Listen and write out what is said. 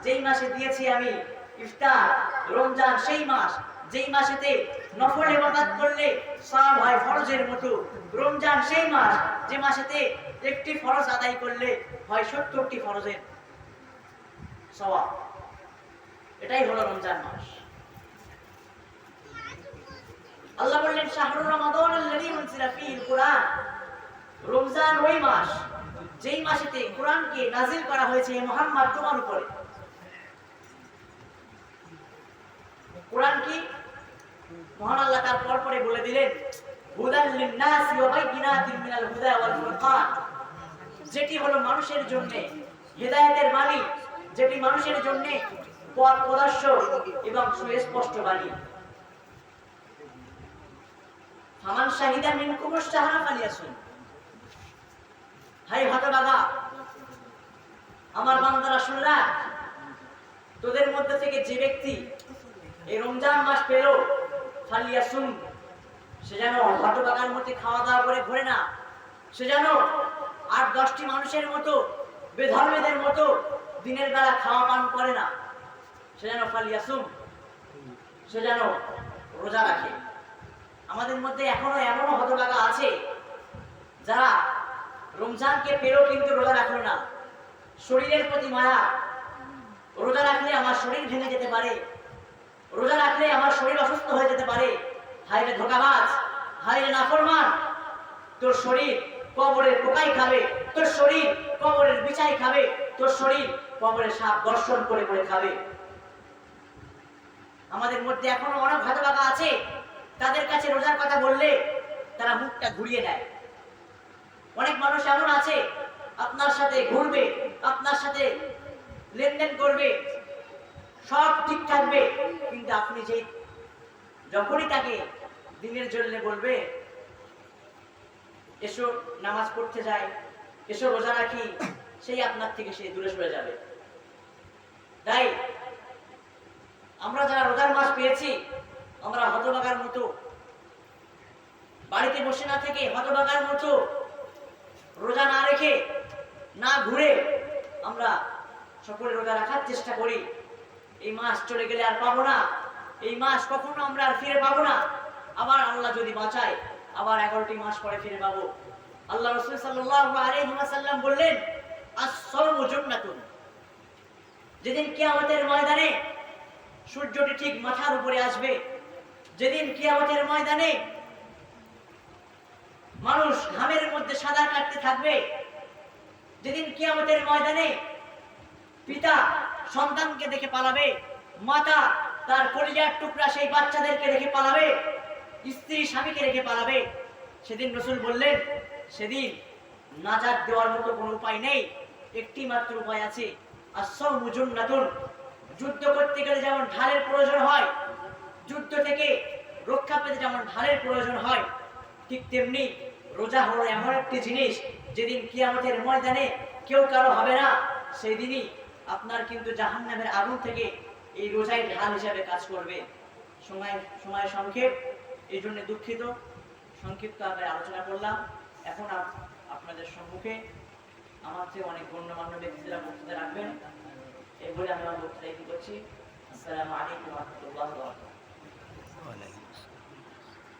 যেই মাসে দিয়েছি আমি ইফতার, রমজান সেই মাস যেই মাসেতে নফল ইবাদত করলে সওয়াব হয় ফরজের মতো, রমজান সেই মাস যে মাসেতে একটি ফরজ আদায় করলে হয় 70টি ফরজের সওয়াব। এটাই হলো রমজান মাস। আল্লাহ বললেন শাহরুর রমাদান আল্লাযী উনজিলা ফীহিল কুরআন, রমজান ওই মাস যেই মাসেতে কোরআনকে নাযিল করা হয়েছে হে মুহাম্মদ তোমার উপরে। কোরআন কি? মহান আল্লাহ তার পরে বলে দিলেন হুদাল লিন-নাস ওয়া বাইয়িনাতিন মিনাল হুদা ওয়াল ফুরকান, যেটি হলো মানুষের জন্য হেদায়েতের বাণী, যেটি মানুষের জন্য পথ প্রদর্শক এবং সুস্পষ্ট বাণী। ফামান শাহিদা মিনকুমুশ শাহরা ফালিয়াসুম, হাই হতভাগা আমার বান্দারা শুনে রাখ, তোদের মধ্যে থেকে যে ব্যক্তি এই রমজান মাস পেল ফালিয়াসুম, সে যেন হতভাগার মধ্যে খাওয়া দাওয়া করে ঘোরে না, সে যেন 8-10টি মানুষের মতো বেধর্মীদের মতো দিনের বেলা খাওয়া পান করে না, সে যেন ফালিয়াসুম, সে যেন রোজা রাখে। আমাদের মধ্যে এখনো এমনও হতভাগা আছে যারা রমজানকে পেল কিন্তু রোজা রাখলো না। শরীরের প্রতি মায়া, রোজা রাখলে আমার শরীর ভেঙে যেতে পারে, রোজা রাখলে আমার শরীর অসুস্থ হয়ে যেতে পারে। হায় রে ধোঁকাবাজ, হায় রে নাফরমান, তোর শরীর কবরের পোকাই খাবে, তোর শরীর কবরের বিছাই খাবে, তোর শরীর কবরের সাপ দর্শন করে করে খাবে। আমাদের মধ্যে এখনো অনেক হতভাগা আছে, তাদের কাছে রোজার কথা বললে তারা মুখটা ঘুরিয়ে নেয়। অনেক মানুষ এমন আছে আপনার সাথে ঘুরবে, আপনার সাথে লেনদেন করবে, সব ঠিক থাকবে, কিন্তু আপনি যখনই তাকে দিনের জন্য বলবে এসো নামাজ পড়তে যাই, এসো রোজা রাখি, সেই আপনার থেকে সে দূরে সরে যাবে। তাই আমরা যারা রোজার মাস পেয়েছি আমরা হতভাগার মতো বাড়িতে বসে না থেকে, হতভাগার মতো রোজা না রেখে, না ঘুরে আমরা সকলে রোজা রাখার চেষ্টা করি। এই মাস চলে গেলে আর পাবো না, এই মাস কখনো আমরা আর ফিরে পাবো না। আবার আল্লাহ যদি বাঁচায় আবার 11টি মাস পরে ফিরে পাবো। আল্লাহ রাসূল সাল্লাল্লাহু আলাইহি ওয়াসাল্লাম বললেন আস-সাওমু জান্নাতুন, যেদিন কিয়ামতের ময়দানে সূর্যটি ঠিক মাথার উপরে আসবে, যেদিন কিয়ামতের ময়দানে মানুষ ঘামের মধ্যে সাদা কাটতে থাকবে, যেদিন কিয়ামতের ময়দানে পিতা সন্তানকে দেখে পালাবে, মাতা তার কলিজার টুকরা সেই বাচ্চাদেরকে দেখে পালাবে, স্ত্রী স্বামীকে রেখে পালাবে, সেদিন রাসূল বললেন সেদিন নাজাত দেওয়ার মতো কোনো উপায় নেই, একটি মাত্র উপায় আছে, আস-সাওমু জান্নাতুন। যুদ্ধ করতে গেলে যেমন ঢালের প্রয়োজন হয়, যুদ্ধ থেকে রক্ষা পেতে যেমন ঢালের প্রয়োজন হয়, ঠিক তেমনি রোজা হলো এমন একটি জিনিস যেদিন কিয়ামতের ময়দানে কেউ কারো হবে না, সেই দিনই আপনার কিন্তু জাহান্নামের আগুন থেকে এই রোজাই ঢাল হিসেবে কাজ করবে। সময় সংক্ষেপ, এই জন্য দুঃখিত, সংক্ষিপ্ত আকারে আলোচনা করলাম। এখন আপনাদের সম্মুখে আমার চেয়ে অনেক গণ্যমান্য ব্যক্তিরা বক্তৃতা রাখবেন, এই বলে আমি আমার বক্তৃতা করছি। আসসালামু আলাইকুম ওয়া রাহমাতুল্লাহি ওয়া বারাকাতুহু।